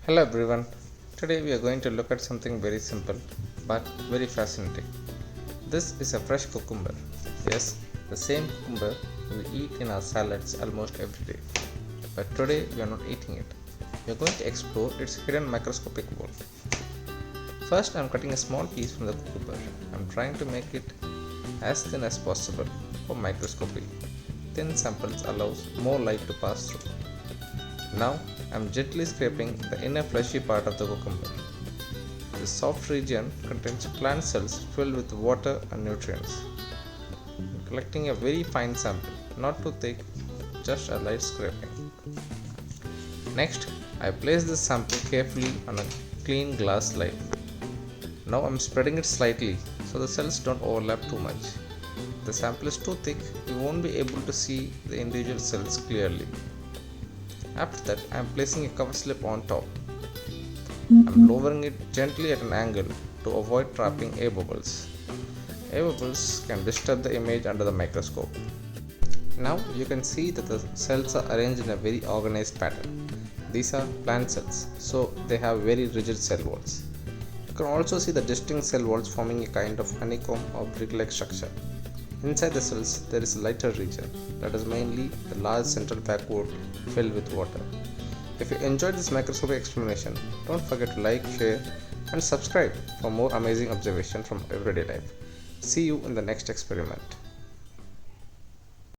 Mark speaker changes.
Speaker 1: Hello everyone. Today we are going to look at something very simple but very fascinating. This is a fresh cucumber. Yes, the same cucumber we eat in our salads almost every day. But today we are not eating it. We are going to explore its hidden microscopic world. First, I am cutting a small piece from the cucumber. I am trying to make it as thin as possible for microscopy. Thin samples allows more light to pass through. Now I am gently scraping the inner fleshy part of the cucumber. This soft region contains plant cells filled with water and nutrients. I am collecting a very fine sample, not too thick, just a light scraping. Next, I place this sample carefully on a clean glass slide. Now I am spreading it slightly so the cells don't overlap too much. If the sample is too thick, you won't be able to see the individual cells clearly. After that, I am placing a cover slip on top. I am lowering it gently at an angle to avoid trapping air bubbles. Air bubbles can disturb the image under the microscope. Now you can see that the cells are arranged in a very organized pattern. These are plant cells, so they have very rigid cell walls. You can also see the distinct cell walls forming a kind of honeycomb or brick-like structure. Inside the cells, there is a lighter region that is mainly the large central vacuole filled with water. If you enjoyed this microscopic explanation, don't forget to like, share, and subscribe for more amazing observations from everyday life. See you in the next experiment.